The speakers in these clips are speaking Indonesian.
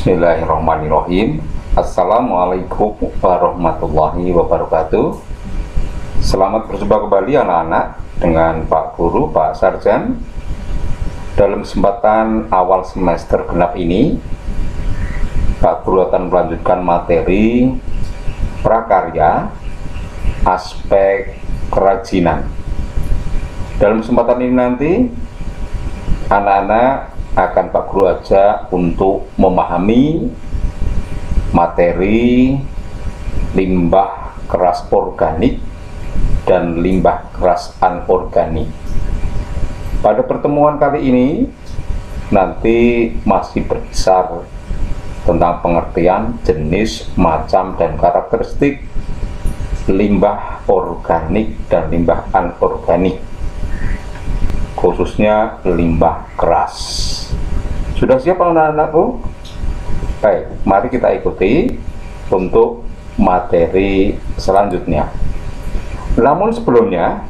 Bismillahirrahmanirrahim. Assalamualaikum warahmatullahi wabarakatuh. Selamat berjumpa kembali anak-anak dengan Pak Guru, Pak Sarjan. Dalam kesempatan awal semester genap ini, Pak Guru akan melanjutkan materi prakarya aspek kerajinan. Dalam kesempatan ini nanti anak-anak akan Pak Guru ajak untuk memahami materi limbah keras organik dan limbah keras anorganik. Pada pertemuan kali ini nanti masih berkisar tentang pengertian jenis, macam, dan karakteristik limbah organik dan limbah anorganik, khususnya limbah keras. Sudah siap anak-anakku? Baik, mari kita ikuti untuk materi selanjutnya. Namun sebelumnya,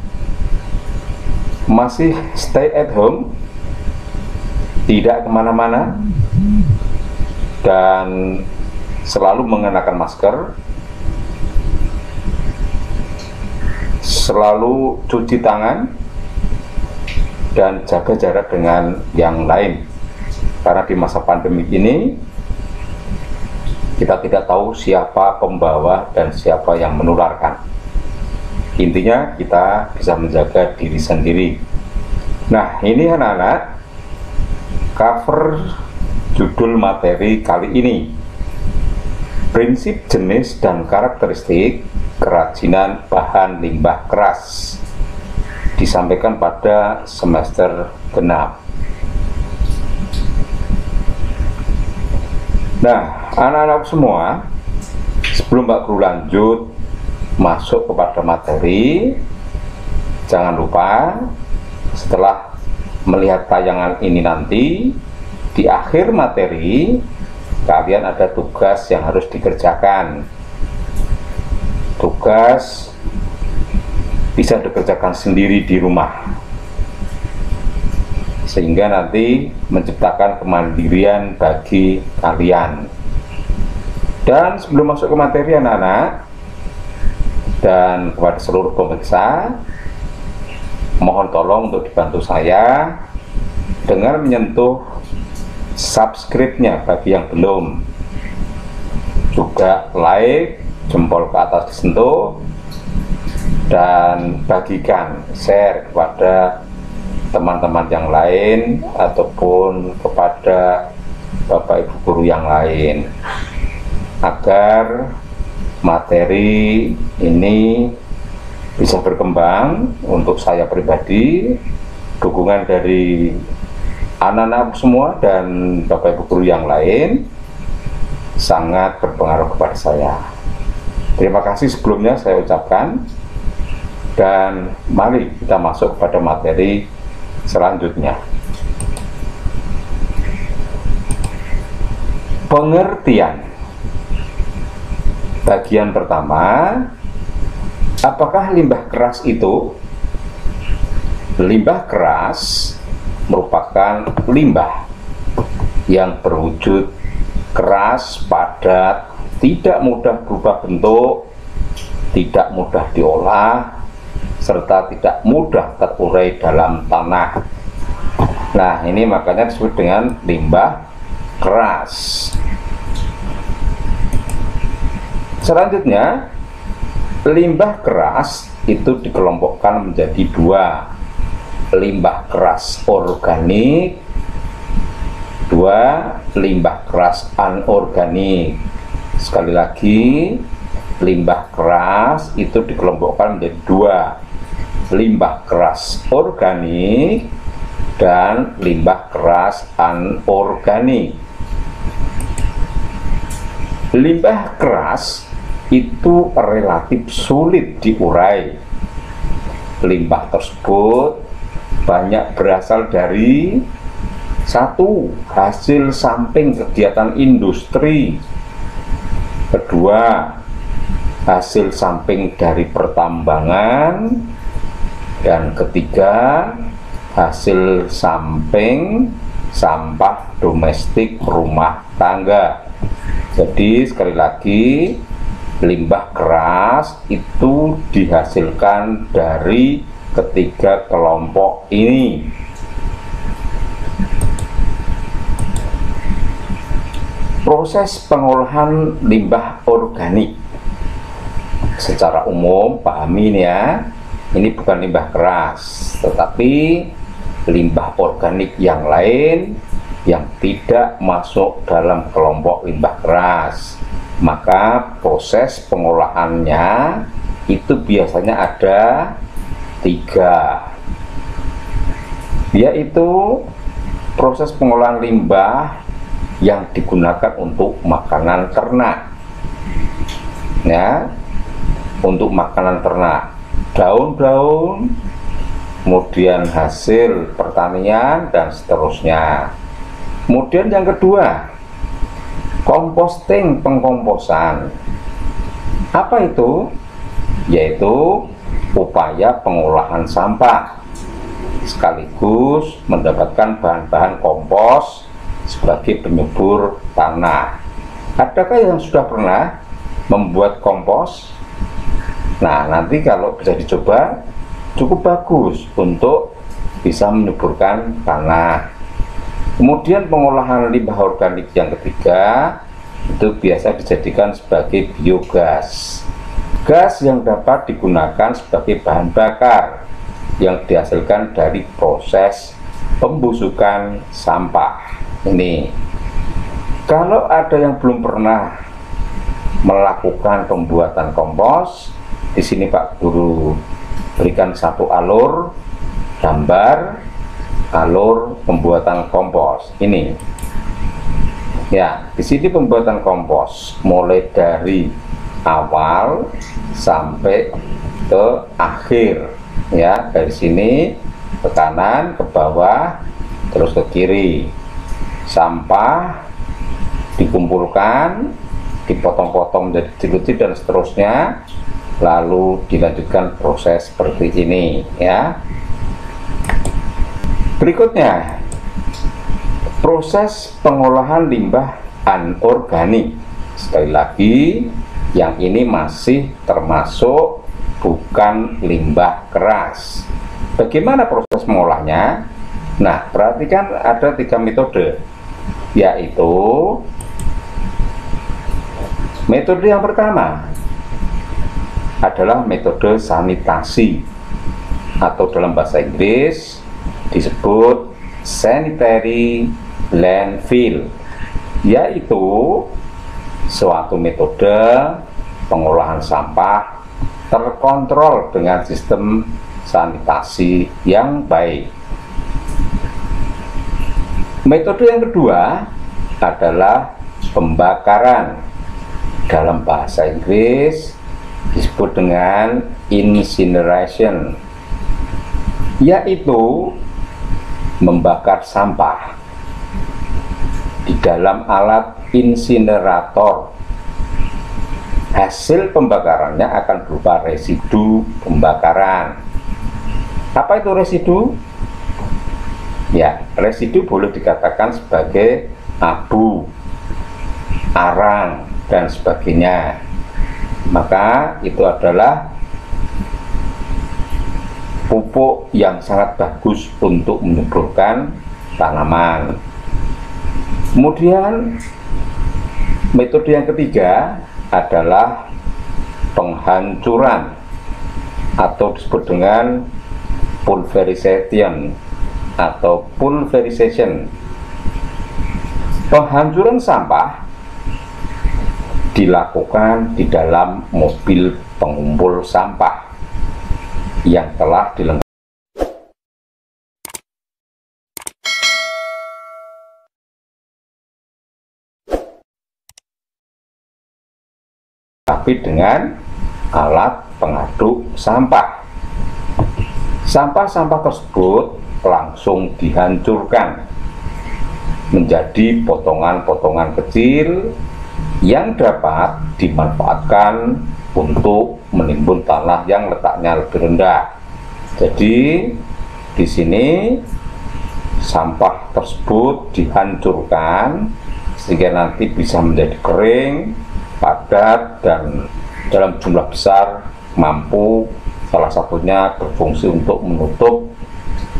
masih stay at home, tidak kemana-mana, dan selalu mengenakan masker, selalu cuci tangan, dan jaga jarak dengan yang lain. Karena di masa pandemi ini kita tidak tahu siapa pembawa dan siapa yang menularkan. Intinya kita bisa menjaga diri sendiri. Nah, ini anak-anak cover judul materi kali ini, prinsip jenis dan karakteristik kerajinan bahan limbah keras, disampaikan pada semester genap. Nah, anak-anak semua, sebelum Pak Guru lanjut masuk kepada materi, jangan lupa setelah melihat tayangan ini nanti, di akhir materi kalian ada tugas yang harus dikerjakan. Tugas bisa dikerjakan sendiri di rumah, sehingga nanti menciptakan kemandirian bagi kalian. Dan sebelum masuk ke materi anak-anak dan kepada seluruh pemirsa, mohon tolong untuk dibantu saya dengan menyentuh subscribe-nya bagi yang belum, juga like, jempol ke atas disentuh, dan bagikan, share kepada teman-teman yang lain ataupun kepada Bapak Ibu guru yang lain, agar materi ini bisa berkembang. Untuk saya pribadi, dukungan dari anak-anak semua dan Bapak Ibu guru yang lain sangat berpengaruh kepada saya. Terima kasih sebelumnya saya ucapkan, dan mari kita masuk pada materi selanjutnya. Pengertian. Bagian pertama, apakah limbah keras itu? Limbah keras merupakan limbah yang berwujud keras, padat, tidak mudah berubah bentuk, tidak mudah diolah, serta tidak mudah terurai dalam tanah. Nah, ini makanya disebut dengan limbah keras. Selanjutnya, limbah keras itu dikelompokkan menjadi dua: limbah keras organik, dua limbah keras anorganik. Sekali lagi, limbah keras itu dikelompokkan menjadi dua: limbah keras organik dan limbah keras anorganik. Limbah keras itu relatif sulit diurai. Limbah tersebut banyak berasal dari: satu, hasil samping kegiatan industri; kedua, hasil samping dari pertambangan; dan ketiga, hasil samping sampah domestik rumah tangga. Jadi sekali lagi, limbah keras itu dihasilkan dari ketiga kelompok ini. Proses pengolahan limbah organik secara umum, pahami ini ya, ini bukan limbah keras, tetapi limbah organik yang lain yang tidak masuk dalam kelompok limbah keras. Maka proses pengolahannya itu biasanya ada 3, yaitu proses pengolahan limbah yang digunakan untuk makanan ternak, ya, untuk makanan ternak, daun-daun, kemudian hasil pertanian dan seterusnya. Kemudian yang kedua, composting, pengkomposan. Apa itu? Yaitu upaya pengolahan sampah sekaligus mendapatkan bahan-bahan kompos sebagai penyubur tanah. Adakah yang sudah pernah membuat kompos? Nah, nanti kalau bisa dicoba, cukup bagus untuk bisa menyuburkan tanah. Kemudian pengolahan limbah organik yang ketiga itu biasa dijadikan sebagai biogas, gas yang dapat digunakan sebagai bahan bakar yang dihasilkan dari proses pembusukan sampah. Ini kalau ada yang belum pernah melakukan pembuatan kompos, di sini Pak Guru berikan satu alur gambar alur pembuatan kompos. Ini ya, di sini pembuatan kompos mulai dari awal sampai ke akhir ya, dari sini ke kanan, ke bawah, terus ke kiri. Sampah dikumpulkan, dipotong-potong menjadi kecil-kecil dan seterusnya, lalu dilanjutkan proses seperti ini ya. Berikutnya, proses pengolahan limbah anorganik. Sekali lagi, yang ini masih termasuk bukan limbah keras. Bagaimana proses mengolahnya? Nah, perhatikan ada 3 metode, yaitu metode yang pertama adalah metode sanitasi, atau dalam bahasa Inggris disebut sanitary landfill, yaitu suatu metode pengolahan sampah terkontrol dengan sistem sanitasi yang baik. Metode yang kedua adalah pembakaran, dalam bahasa Inggris disebut dengan incineration, yaitu membakar sampah di dalam alat insinerator. Hasil pembakarannya akan berupa residu pembakaran. Apa itu residu? Ya, residu boleh dikatakan sebagai abu, arang, dan sebagainya. Maka itu adalah pupuk yang sangat bagus untuk menyuburkan tanaman. Kemudian metode yang ketiga adalah penghancuran, atau disebut dengan pulverization atau pulverization. Penghancuran sampah dilakukan di dalam mobil pengumpul sampah yang telah dilengkapi dengan alat pengaduk sampah. Sampah-sampah tersebut langsung dihancurkan menjadi potongan-potongan kecil yang dapat dimanfaatkan untuk menimbun tanah yang letaknya lebih rendah. Jadi di sini sampah tersebut dihancurkan sehingga nanti bisa menjadi kering, padat, dan dalam jumlah besar mampu salah satunya berfungsi untuk menutup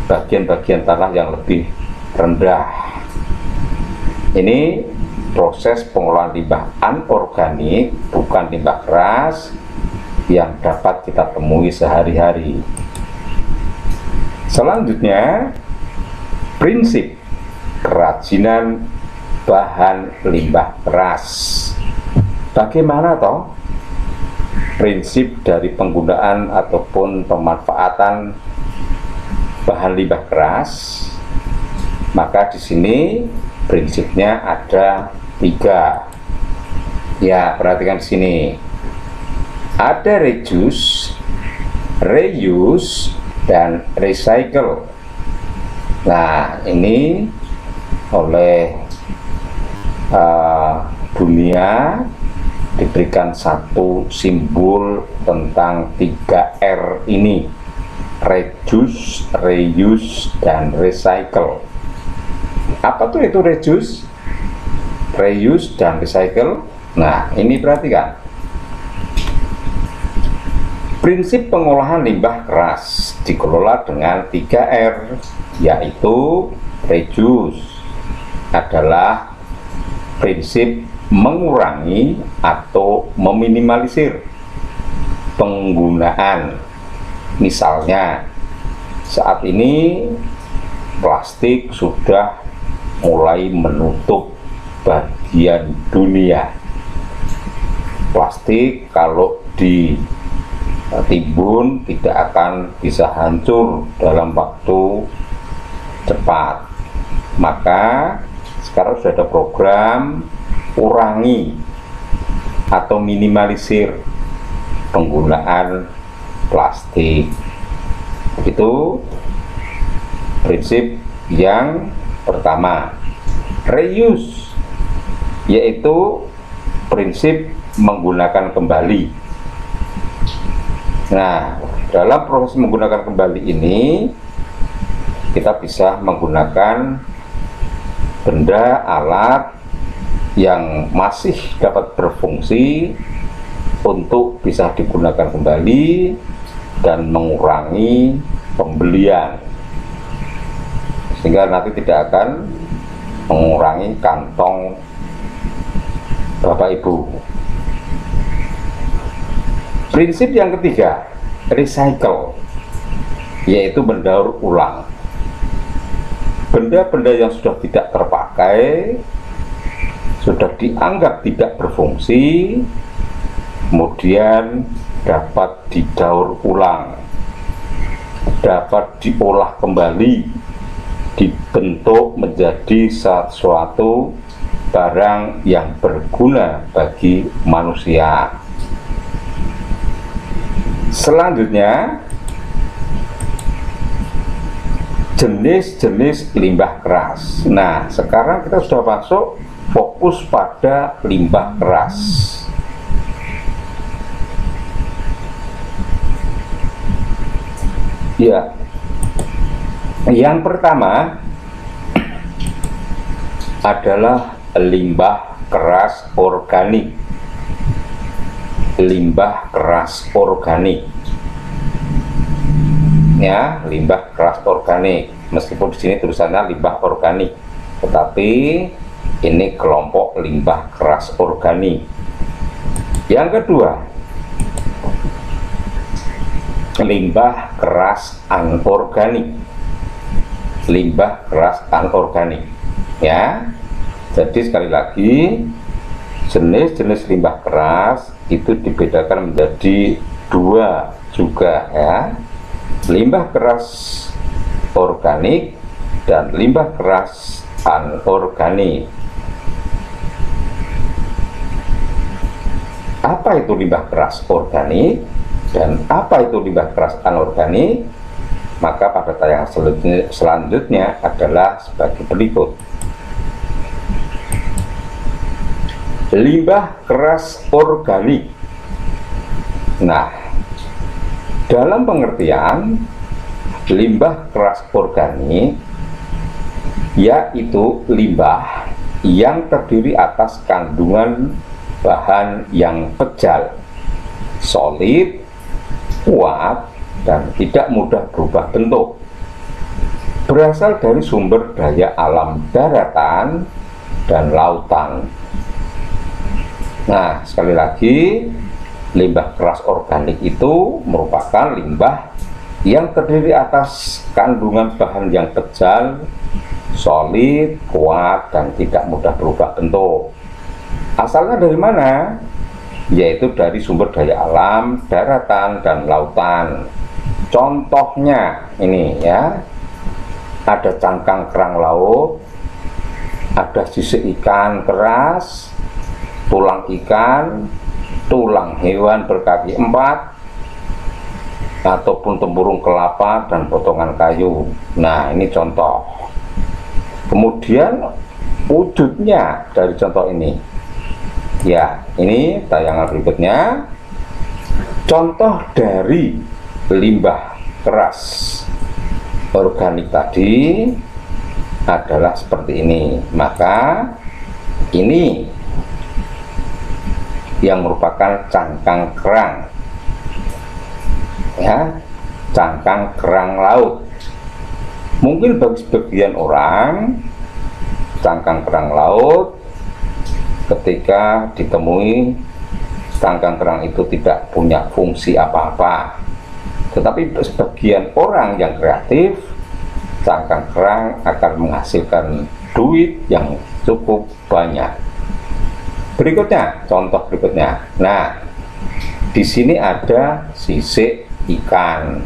bagian-bagian tanah yang lebih rendah. Ini proses pengolahan limbah anorganik, bukan limbah keras yang dapat kita temui sehari-hari. Selanjutnya, prinsip kerajinan bahan limbah keras. Bagaimana toh prinsip dari penggunaan ataupun pemanfaatan bahan limbah keras? Maka di sini prinsipnya ada 3. Ya, perhatikan di sini. Ada reduce, reuse, dan recycle. Nah, ini oleh dunia diberikan satu simbol tentang 3R ini: reduce, reuse, dan recycle. Apa tuh itu reduce, reuse, dan recycle? Nah, ini perhatikan. Prinsip pengolahan limbah keras dikelola dengan 3R, yaitu reduce adalah prinsip mengurangi atau meminimalisir penggunaan. Misalnya, saat ini plastik sudah mulai menutup bagian dunia. Plastik kalau ditimbun tidak akan bisa hancur dalam waktu cepat. Maka sekarang sudah ada program kurangi atau minimalisir penggunaan plastik. Itu prinsip yang pertama. Reuse yaitu prinsip menggunakan kembali. Nah, dalam proses menggunakan kembali ini kita bisa menggunakan benda, alat yang masih dapat berfungsi untuk bisa digunakan kembali dan mengurangi pembelian, sehingga nanti tidak akan mengurangi kantong Bapak Ibu. Prinsip yang ketiga, recycle, yaitu mendaur ulang. Benda-benda yang sudah tidak terpakai, sudah dianggap tidak berfungsi, kemudian dapat didaur ulang, dapat diolah kembali, dibentuk menjadi sesuatu barang yang berguna bagi manusia. Selanjutnya, jenis-jenis limbah keras. Nah, sekarang kita sudah masuk fokus pada limbah keras. Ya, yang pertama adalah limbah keras organik. Limbah keras organik. Ya, limbah keras organik. Meskipun di sini tulisannya limbah organik, tetapi ini kelompok limbah keras organik. Yang kedua, limbah keras anorganik. Limbah keras anorganik. Ya, jadi sekali lagi, jenis-jenis limbah keras itu dibedakan menjadi 2 juga, ya. Limbah keras organik dan limbah keras anorganik. Apa itu limbah keras organik dan apa itu limbah keras anorganik? Maka pada tayangan selanjutnya adalah sebagai berikut. Limbah keras organik. Nah, dalam pengertian limbah keras organik yaitu limbah yang terdiri atas kandungan bahan yang kejal, solid, kuat, dan tidak mudah berubah bentuk. Berasal dari sumber daya alam daratan dan lautan. Nah, sekali lagi, limbah keras organik itu merupakan limbah yang terdiri atas kandungan bahan yang kejal, solid, kuat, dan tidak mudah berubah bentuk. Asalnya dari mana? Yaitu dari sumber daya alam, daratan, dan lautan. Contohnya ini ya, ada cangkang kerang laut, ada sisik ikan keras, tulang ikan, tulang hewan berkaki 4, ataupun tempurung kelapa dan potongan kayu. Nah, ini contoh. Kemudian wujudnya dari contoh ini, ya, ini tayangan berikutnya. Contoh dari limbah keras organik tadi adalah seperti ini. Maka ini yang merupakan cangkang kerang, ya, cangkang kerang laut. Mungkin bagi sebagian orang, cangkang kerang laut ketika ditemui, cangkang kerang itu tidak punya fungsi apa-apa. Tetapi sebagian orang yang kreatif, cangkang kerang akan menghasilkan duit yang cukup banyak. Berikutnya, contoh berikutnya. Nah, di sini ada sisik ikan.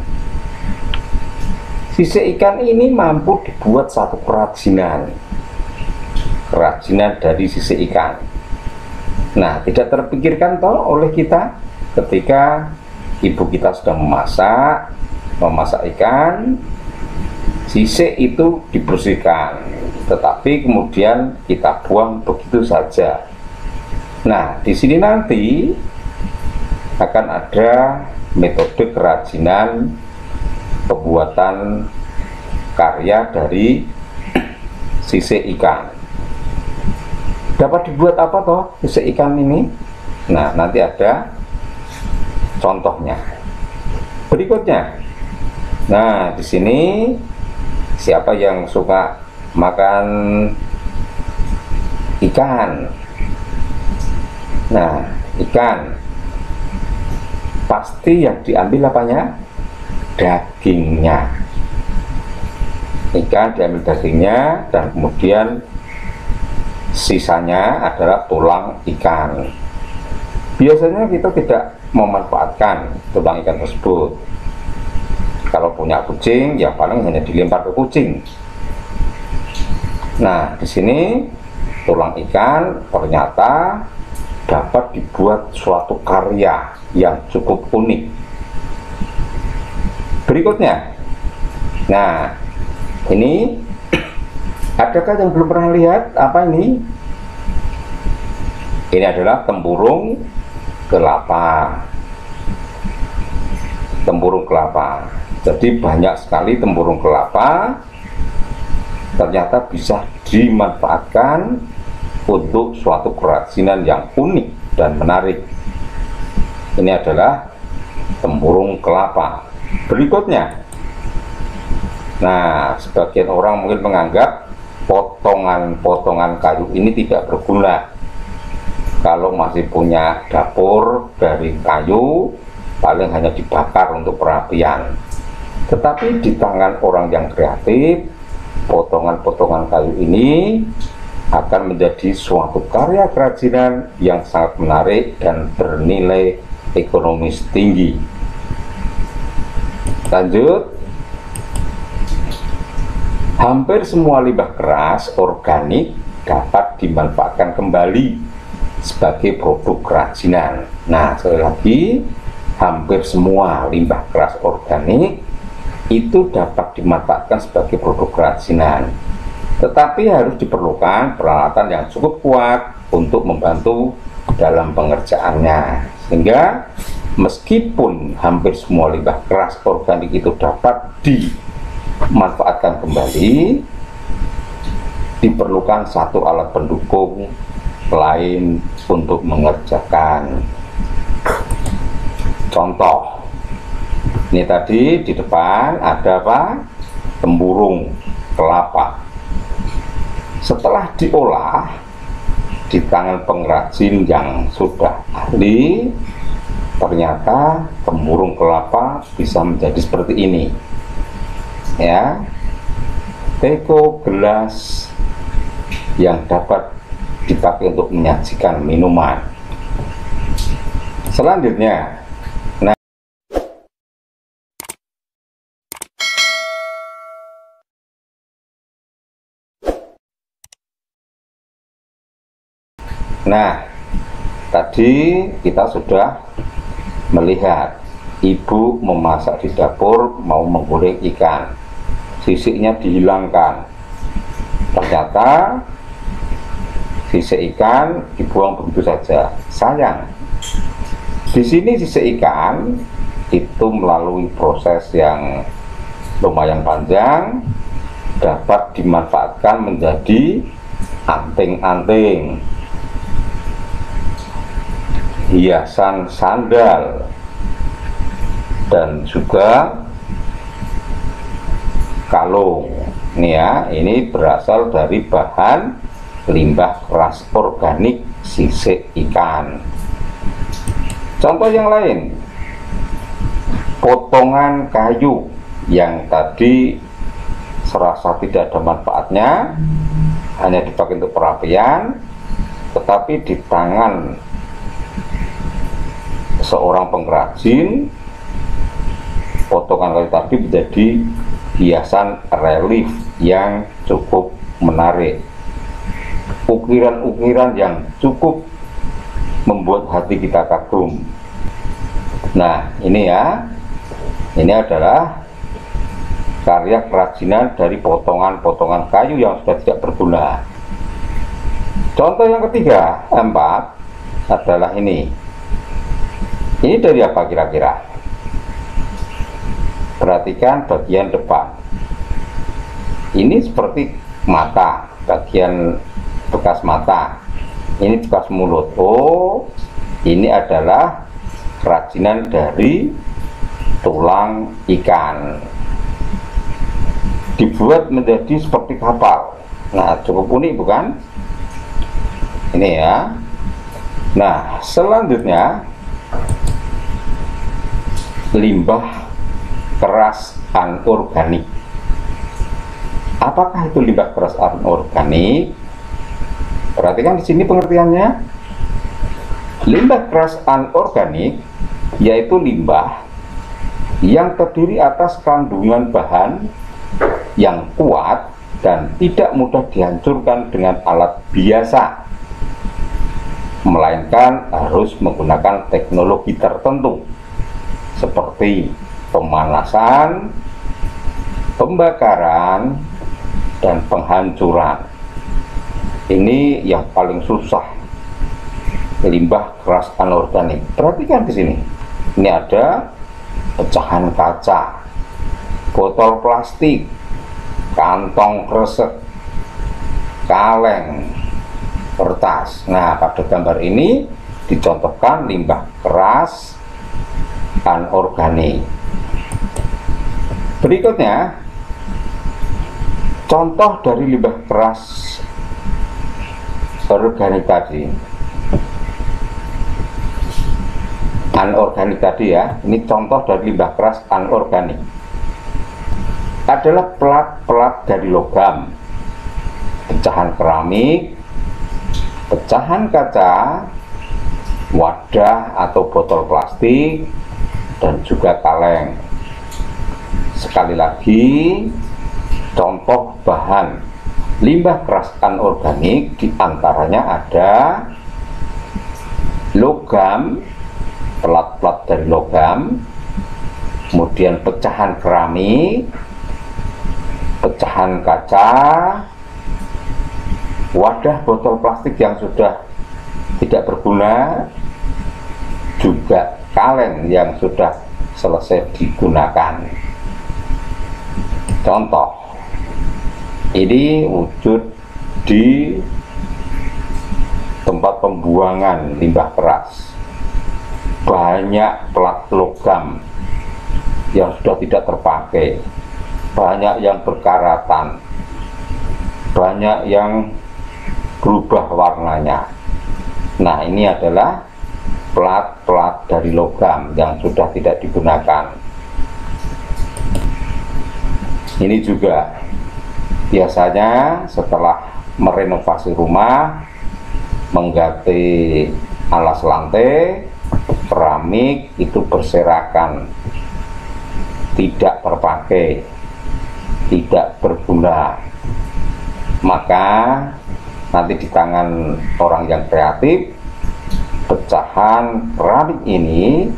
Sisik ikan ini mampu dibuat satu kerajinan dari sisik ikan. Nah, tidak terpikirkan toh oleh kita ketika ibu kita sedang memasak ikan, sisik itu dibersihkan, tetapi kemudian kita buang begitu saja. Nah, di sini nanti akan ada metode kerajinan pembuatan karya dari sisik ikan. Dapat dibuat apa toh sisik ikan ini? Nah, nanti ada contohnya. Berikutnya. Nah, di sini siapa yang suka makan ikan? Nah, ikan pasti yang diambil apanya? Dagingnya. Ikan diambil dagingnya dan kemudian sisanya adalah tulang ikan. Biasanya kita tidak memanfaatkan tulang ikan tersebut. Kalau punya kucing, ya paling hanya dilempar ke kucing. Nah, di sini tulang ikan ternyata dapat dibuat suatu karya yang cukup unik. Berikutnya, nah, ini adakah yang belum pernah lihat apa ini? Ini adalah tempurung kelapa. Tempurung kelapa. Jadi banyak sekali tempurung kelapa ternyata bisa dimanfaatkan untuk suatu kerajinan yang unik dan menarik. Ini adalah tempurung kelapa. Berikutnya, nah, sebagian orang mungkin menganggap potongan-potongan kayu ini tidak berguna. Kalau masih punya dapur dari kayu, paling hanya dibakar untuk perapian. Tetapi di tangan orang yang kreatif, potongan-potongan kayu ini akan menjadi suatu karya kerajinan yang sangat menarik dan bernilai ekonomis tinggi. Lanjut. Hampir semua limbah keras organik dapat dimanfaatkan kembali sebagai produk kerajinan. Nah, sekali lagi, hampir semua limbah keras organik itu dapat dimanfaatkan sebagai produk kerajinan. Tetapi harus diperlukan peralatan yang cukup kuat untuk membantu dalam pengerjaannya. Sehingga meskipun hampir semua limbah keras organik itu dapat dimanfaatkan kembali, diperlukan satu alat pendukung lain untuk mengerjakan. Contoh, ini tadi di depan ada apa? Tempurung kelapa. Setelah diolah di tangan pengrajin yang sudah ahli, ternyata tempurung kelapa bisa menjadi seperti ini, ya, teko gelas yang dapat dipakai untuk menyajikan minuman. Selanjutnya, nah, tadi kita sudah melihat ibu memasak di dapur mau menggoreng ikan, sisiknya dihilangkan. Ternyata sisik ikan dibuang begitu saja. Sayang. Di sini sisik ikan itu melalui proses yang lumayan panjang, dapat dimanfaatkan menjadi anting-anting, hiasan sandal, dan juga kalung. Ini ya, ini berasal dari bahan limbah keras organik sisik ikan. Contoh yang lain, potongan kayu yang tadi serasa tidak ada manfaatnya, hanya dipakai untuk perapian, tetapi di tangan seorang pengrajin, potongan kayu tadi menjadi hiasan relief yang cukup menarik, ukiran-ukiran yang cukup membuat hati kita kagum. Nah, ini ya, ini adalah karya kerajinan dari potongan-potongan kayu yang sudah tidak berguna. Contoh yang ketiga, 4, adalah ini. Ini dari apa kira-kira? Perhatikan bagian depan. Ini seperti mata, bagian bekas mata. Ini bekas mulut. Oh, ini adalah kerajinan dari tulang ikan, dibuat menjadi seperti kapal. Nah, cukup unik bukan? Ini ya. Nah, selanjutnya limbah keras anorganik. Apakah itu limbah keras anorganik? Perhatikan di sini pengertiannya. Limbah keras anorganik yaitu limbah yang terdiri atas kandungan bahan yang kuat dan tidak mudah dihancurkan dengan alat biasa, melainkan harus menggunakan teknologi tertentu seperti pemanasan, pembakaran, dan penghancuran. Ini yang paling susah, limbah keras anorganik. Perhatikan di sini. Ini ada pecahan kaca, botol plastik, kantong kresek, kaleng, kertas. Nah, pada gambar ini dicontohkan limbah keras anorganik. Berikutnya, contoh dari limbah keras organik tadi, anorganik tadi ya. Ini contoh dari limbah keras anorganik adalah pelat-pelat dari logam, pecahan keramik, pecahan kaca, wadah atau botol plastik, dan juga kaleng. Sekali lagi, contoh bahan limbah keras anorganik diantaranya ada logam, pelat-pelat dari logam, kemudian pecahan keramik, pecahan kaca, wadah botol plastik yang sudah tidak berguna, juga kaleng yang sudah selesai digunakan. Contoh, ini wujud di tempat pembuangan limbah keras banyak plat logam yang sudah tidak terpakai, banyak yang berkaratan, banyak yang berubah warnanya. Nah, ini adalah plat-plat dari logam yang sudah tidak digunakan. Ini juga biasanya setelah merenovasi rumah, mengganti alas lantai, keramik itu berserakan, tidak terpakai, tidak berguna. Maka nanti di tangan orang yang kreatif, pecahan keramik ini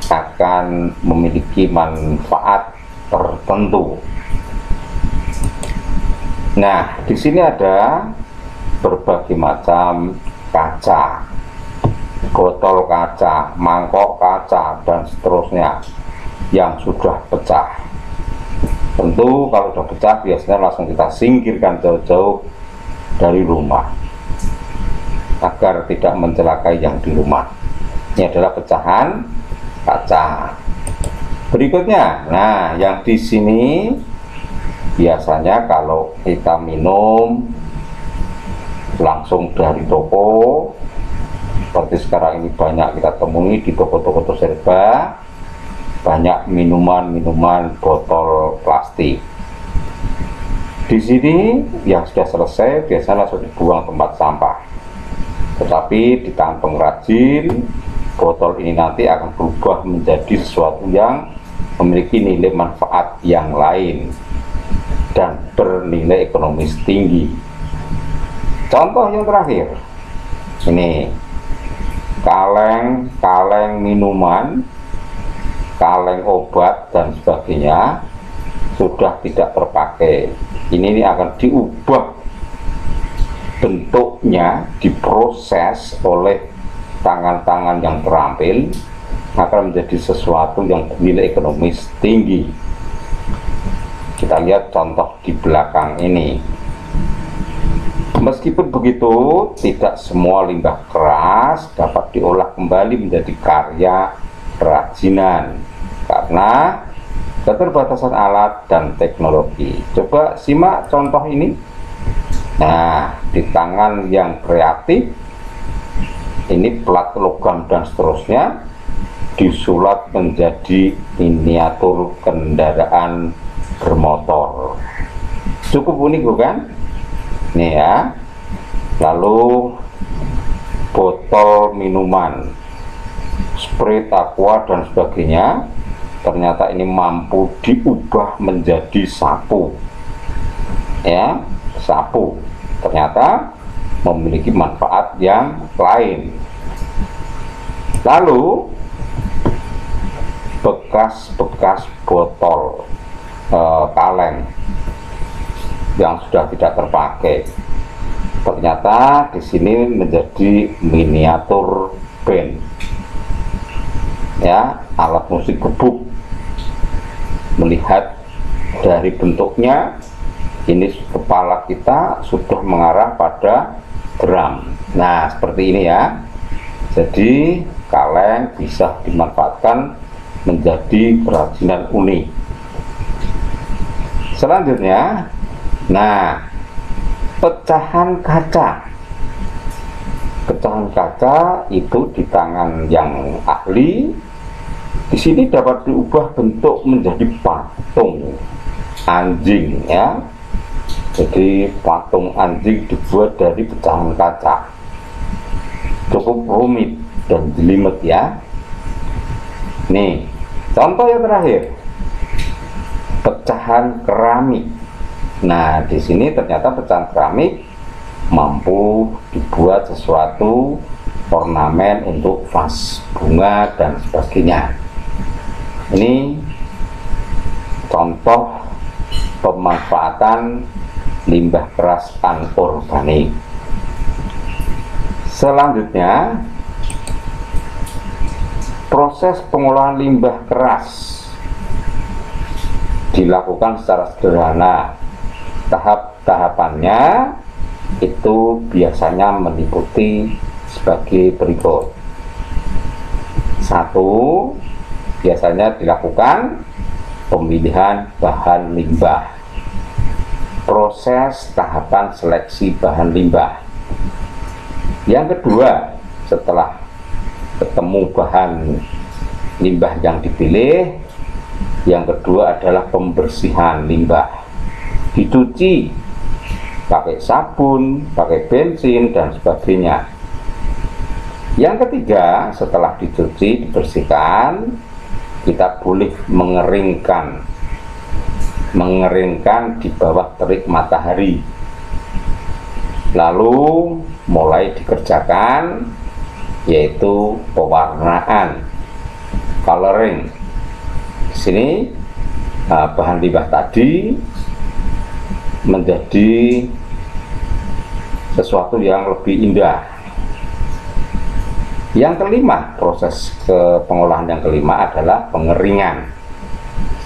akan memiliki manfaat tertentu. Nah, di sini ada berbagai macam kaca, botol kaca, mangkok kaca, dan seterusnya yang sudah pecah. Tentu kalau sudah pecah biasanya langsung kita singkirkan jauh-jauh dari rumah agar tidak mencelakai yang di rumah. Ini adalah pecahan kaca. Berikutnya, nah yang di sini biasanya kalau kita minum langsung dari toko, seperti sekarang ini banyak kita temui di toko-toko serba, banyak minuman-minuman botol plastik. Di sini yang sudah selesai biasanya langsung dibuang tempat sampah. Tetapi di tangan pengrajin, botol ini nanti akan berubah menjadi sesuatu yang memiliki nilai manfaat yang lain dan bernilai ekonomis tinggi. Contoh yang terakhir, ini kaleng minuman, kaleng obat dan sebagainya sudah tidak terpakai. Ini akan diubah bentuknya, diproses oleh tangan-tangan yang terampil, akan menjadi sesuatu yang bernilai ekonomis tinggi. Kita lihat contoh di belakang ini. Meskipun begitu, tidak semua limbah keras dapat diolah kembali menjadi karya kerajinan karena keterbatasan alat dan teknologi. Coba simak contoh ini. Nah, di tangan yang kreatif, ini plat logam dan seterusnya disulap menjadi miniatur kendaraan bermotor. Cukup unik bukan? Nih ya. Lalu botol minuman, spray aqua dan sebagainya, ternyata ini mampu diubah menjadi sapu. Ya, sapu ternyata memiliki manfaat yang lain. Lalu bekas-bekas botol kaleng yang sudah tidak terpakai, ternyata di sini menjadi miniatur band, ya, alat musik gebuk. Melihat dari bentuknya, ini kepala kita sudah mengarah pada drum. Nah, seperti ini ya. Jadi kaleng bisa dimanfaatkan menjadi kerajinan unik. Selanjutnya, nah, pecahan kaca. Pecahan kaca itu di tangan yang ahli, di sini dapat diubah bentuk menjadi patung anjing ya. Jadi patung anjing dibuat dari pecahan kaca. Cukup rumit dan jelimet ya. Nih, contoh yang terakhir, pecahan keramik. Nah, di sini ternyata pecahan keramik mampu dibuat sesuatu ornamen untuk vas bunga dan sebagainya. Ini contoh pemanfaatan limbah keras anorganik. Selanjutnya, proses pengolahan limbah keras dilakukan secara sederhana. Tahap-tahapannya itu biasanya meliputi sebagai berikut. Satu, biasanya dilakukan pemilihan bahan limbah, proses tahapan seleksi bahan limbah. Yang kedua, setelah ketemu bahan limbah yang dipilih, yang kedua adalah pembersihan limbah, dicuci pakai sabun, pakai bensin, dan sebagainya. Yang ketiga, setelah dicuci, dibersihkan, kita boleh mengeringkan di bawah terik matahari, lalu mulai dikerjakan, yaitu pewarnaan, coloring. Di sini bahan limbah tadi menjadi sesuatu yang lebih indah. Yang kelima, proses pengolahan yang kelima adalah pengeringan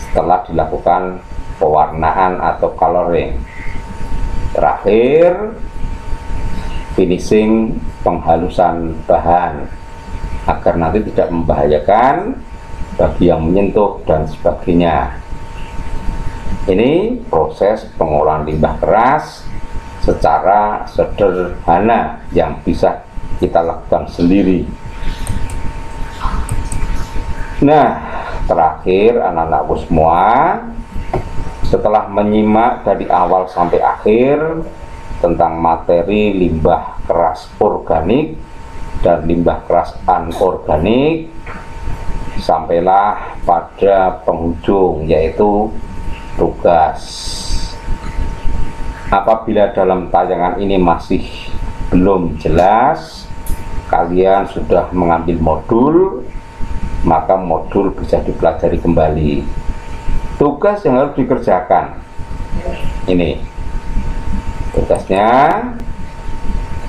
setelah dilakukan pewarnaan atau coloring. Terakhir, finishing, penghalusan bahan agar nanti tidak membahayakan bagi yang menyentuh dan sebagainya. Ini proses pengolahan limbah keras secara sederhana yang bisa kita lakukan sendiri. Nah, terakhir anak-anakku semua, setelah menyimak dari awal sampai akhir tentang materi limbah keras organik dan limbah keras anorganik, sampailah pada penghujung, yaitu tugas. Apabila dalam tayangan ini masih belum jelas, kalian sudah mengambil modul, maka modul bisa dipelajari kembali. Tugas yang harus dikerjakan, ini tugasnya,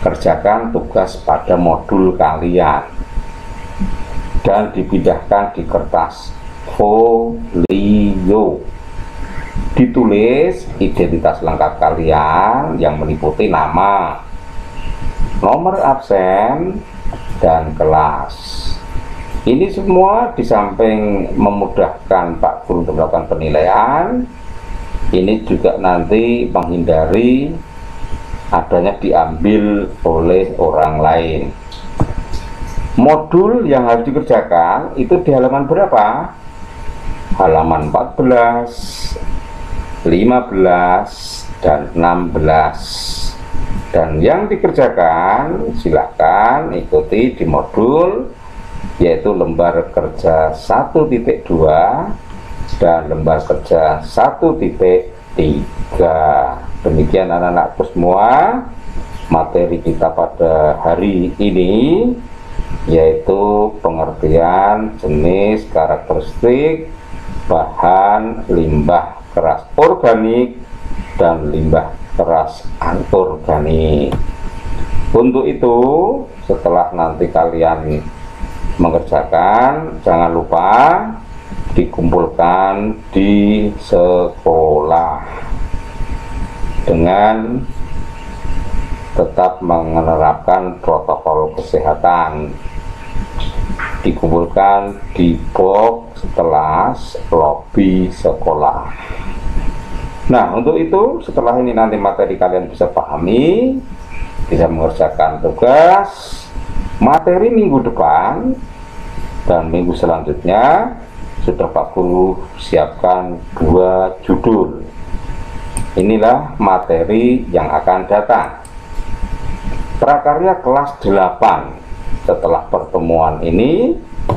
kerjakan tugas pada modul kalian dan dipindahkan di kertas folio. Ditulis identitas lengkap kalian yang meliputi nama, nomor absen, dan kelas. Ini semua di samping memudahkan Pak Guru untuk melakukan penilaian, ini juga nanti menghindari adanya diambil oleh orang lain. Modul yang harus dikerjakan itu di halaman berapa? Halaman 14, 15, dan 16. Dan yang dikerjakan silahkan ikuti di modul, yaitu lembar kerja 1.2 dan lembar kerja 1.3. Demikian anak-anakku semua, materi kita pada hari ini, yaitu pengertian jenis karakteristik bahan limbah keras organik dan limbah keras anorganik. Untuk itu, setelah nanti kalian mengerjakan, jangan lupa dikumpulkan di sekolah dengan tetap menerapkan protokol kesehatan. Dikumpulkan di box kelas lobi sekolah. Nah, untuk itu setelah ini nanti materi kalian bisa pahami, bisa mengerjakan tugas, materi minggu depan dan minggu selanjutnya sudah Pak Guru siapkan 2 judul. Inilah materi yang akan datang. Prakarya kelas 8. Setelah pertemuan ini,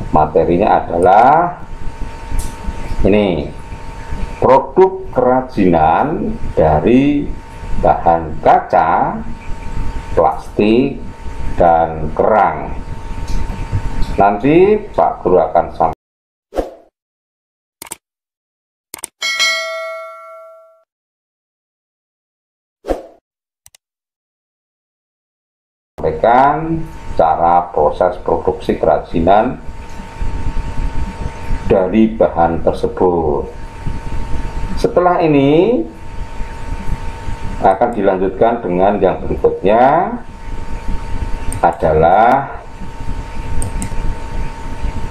materinya adalah ini, produk kerajinan dari bahan kaca, plastik, dan kerang. Nanti Pak Guru akan sampaikan cara proses produksi kerajinan dari bahan tersebut. Setelah ini akan dilanjutkan dengan yang berikutnya adalah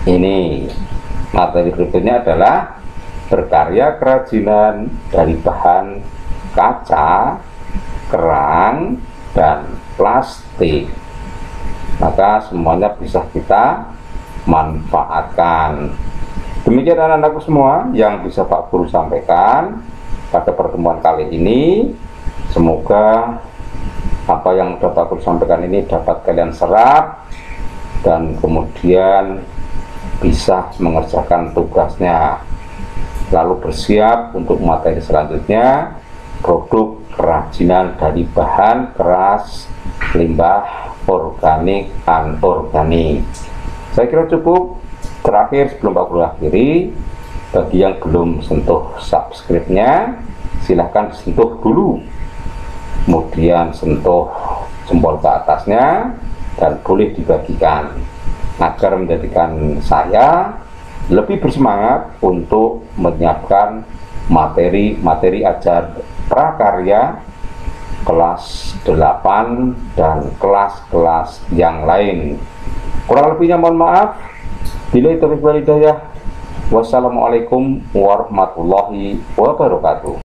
ini. Materi berikutnya adalah berkarya kerajinan dari bahan kaca, kerang, dan plastik. Maka semuanya bisa kita manfaatkan. Demikian anak-anakku semua yang bisa Pak Guru sampaikan pada pertemuan kali ini. Semoga apa yang sudah Pak Guru sampaikan ini dapat kalian serap dan kemudian bisa mengerjakan tugasnya, lalu bersiap untuk materi selanjutnya, produk kerajinan dari bahan keras, limbah organik, anorganik. Saya kira cukup. Terakhir sebelum Pak Guru akhiri, bagi yang belum sentuh subscribe-nya, silahkan sentuh dulu, kemudian sentuh jempol ke atasnya, dan boleh dibagikan agar menjadikan saya lebih bersemangat untuk menyiapkan materi-materi ajar prakarya kelas 8 dan kelas-kelas yang lain. Kurang lebihnya mohon maaf. Billahi taufiq wal hidayah. Wassalamualaikum warahmatullahi wabarakatuh.